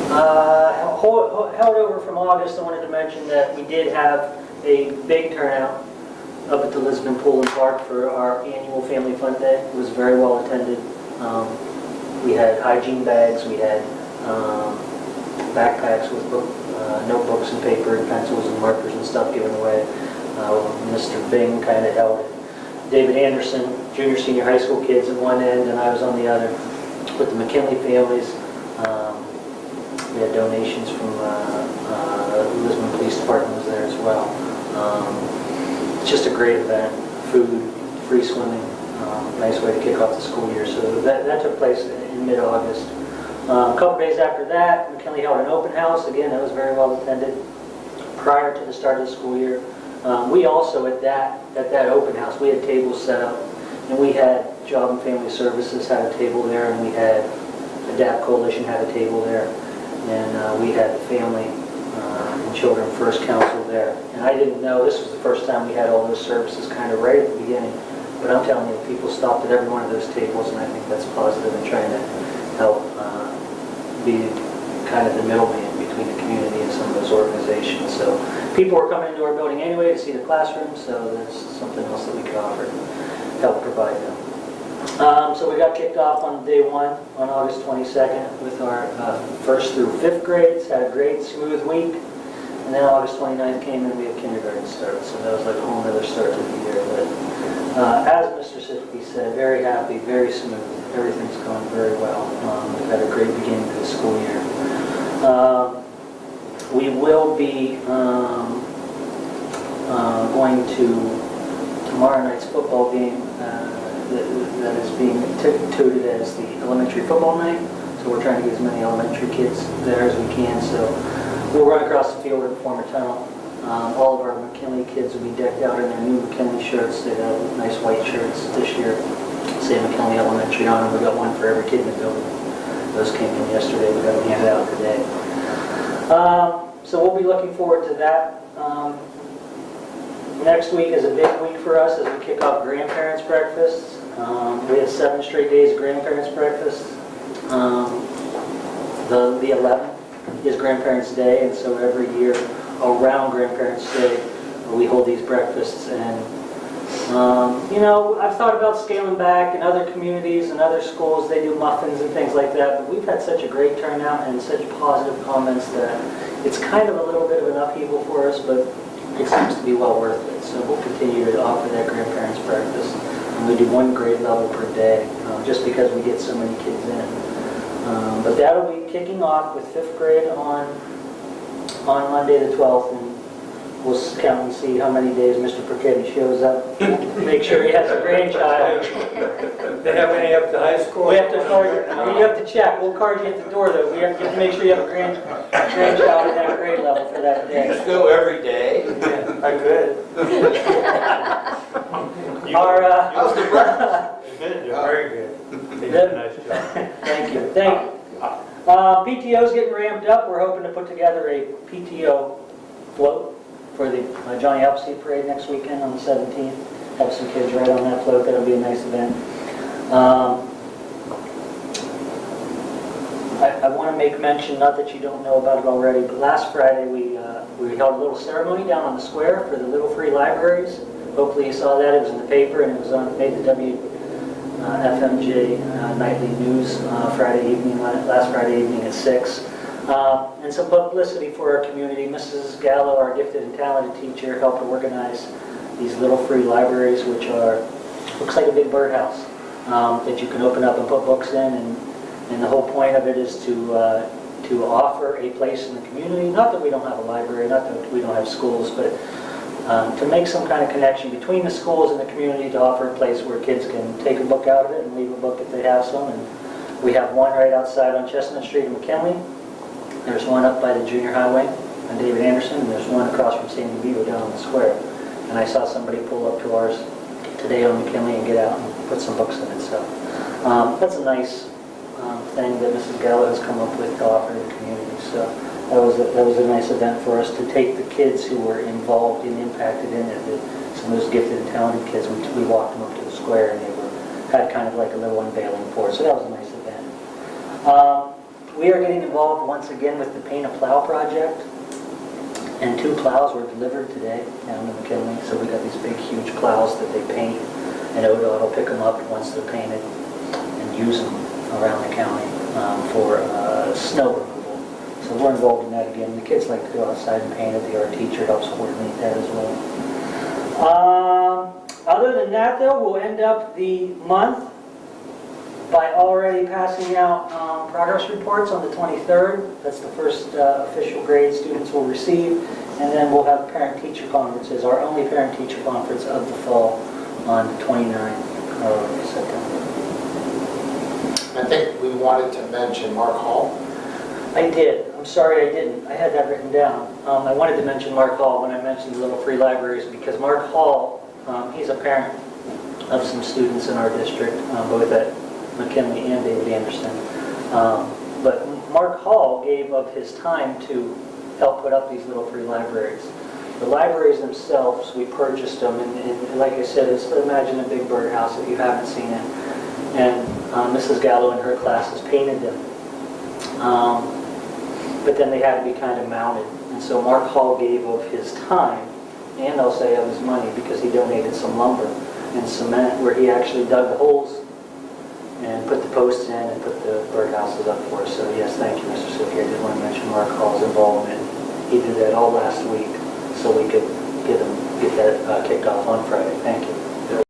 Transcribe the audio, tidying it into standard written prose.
Held over from August, I wanted to mention that we did have a big turnout up at the Lisbon Pool and Park for our annual Family Fun Day. It was very well attended. We had hygiene bags, we had backpacks with notebooks and paper and pencils and markers and stuff given away. Mr. Bing kind of held it. David Anderson, junior, senior high school kids at one end, and I was on the other with the McKinley families. We had donations from the Lisbon Police Department was there as well. It's just a great event. Food, free swimming, nice way to kick off the school year. So that took place in mid-August. A couple days after that, McKinley held an open house. Again, that was very well attended prior to the start of the school year. We also, at that open house, we had tables set up, and we had Job and Family Services had a table there, and we had ADAPT Coalition had a table there, and we had the Family and Children First Council there. And I didn't know, this was the first time we had all those services kind of right at the beginning, but I'm telling you, people stopped at every one of those tables, and I think that's positive in trying to help be kind of the middleman between the community and some of those organizations. So people were coming into our building anyway to see the classrooms, so that's something else that we could offer to help provide them. So we got kicked off on day one on August 22nd with our first through fifth grades, had a great smooth week, and then August 29th came and we had kindergarten started, so that was like a whole other start to the year. But as Mr. Sifke said, very happy, very smooth, everything's going very well. We've had a great beginning to the school year. We will be going to tomorrow night's football game that is being touted as the elementary football night. So we're trying to get as many elementary kids there as we can. So we'll run across the field and form a tunnel. All of our McKinley kids will be decked out in their new McKinley shirts. They have nice white shirts this year. Say McKinley Elementary on them. We got one for every kid in the building. Those came in yesterday. We got them handed out today. So we'll be looking forward to that. Next week is a big week for us as we kick off grandparents' breakfasts. We had 7 straight days of grandparents' breakfasts. The 11th is Grandparents' Day, and so every year around Grandparents' Day we hold these breakfasts. And you know, I've thought about scaling back. In other communities and other schools, they do muffins and things like that, but we've had such a great turnout and such positive comments that it's kind of a little bit of an upheaval for us, but it seems to be well worth it. So we'll continue to offer that grandparents' breakfast. And we do 1 grade level per day, just because we get so many kids in. But that'll be kicking off with 5th grade on Monday the 12th, and we'll count and see how many days Mr. Perchetti shows up. Make sure he has a grandchild. They have any up to high school? We have to card you. You have to check. We'll card you at the door, though. We have to make sure you have a grandchild at that grade level for that day. You just go every day? Yeah, I could. How's the breakfast? Very good. They did a nice job. Thank you. Thank you. PTO's getting ramped up. We're hoping to put together a PTO float for the Johnny Appleseed Parade next weekend on the 17th. Have some kids ride on that float. That'll be a nice event. I want to make mention, not that you don't know about it already, but last Friday we held a little ceremony down on the square for the Little Free Libraries. Hopefully you saw that. It was in the paper and it was made the WFMJ nightly news last Friday evening at 6. And some publicity for our community. Mrs. Gallo, our gifted and talented teacher, helped organize these Little Free Libraries, which looks like a big birdhouse that you can open up and put books in. And the whole point of it is to offer a place in the community. Not that we don't have a library, not that we don't have schools, but to make some kind of connection between the schools and the community, to offer a place where kids can take a book out of it and leave a book if they have some. And we have one right outside on Chestnut Street in McKinley. There's one up by the junior highway on David Anderson, and there's one across from San Diego down on the square. And I saw somebody pull up to ours today on McKinley and get out and put some books in it. So that's a nice thing that Mrs. Gallo has come up with to offer to the community. So that was a nice event for us to take the kids who were involved and impacted in it. Some of those gifted and talented kids, we walked them up to the square and they had kind of like a little unveiling for us. So that was a nice event. We are getting involved once again with the Paint a Plow project. And 2 plows were delivered today down to McKinley. So we got these big, huge plows that they paint. And ODOT will pick them up once they're painted and use them around the county for snow removal. So we're involved in that again. The kids like to go outside and paint it. The art teacher helps coordinate that as well. Other than that, though, we'll end up the month by already passing out progress reports on the 23rd. That's the first official grade students will receive. And then we'll have parent-teacher conferences, our only parent-teacher conference of the fall on the 29th of September. I think we wanted to mention Mark Hall. I did. I'm sorry I didn't. I had that written down. I wanted to mention Mark Hall when I mentioned the little free libraries because Mark Hall, he's a parent of some students in our district, both at McKinley and David Anderson. But Mark Hall gave of his time to help put up these little free libraries. The libraries themselves, we purchased them, and like I said, it's, imagine a big birdhouse if you haven't seen it. And Mrs. Gallo and her classes painted them. But then they had to be kind of mounted. And so Mark Hall gave of his time, and I'll say of his money, because he donated some lumber and cement where he actually dug the holes and put the posts in and put the birdhouses up for us. So yes, thank you, Mr. Silky. I did want to mention Mark Hall's involvement. He did that all last week so we could get that kicked off on Friday. Thank you.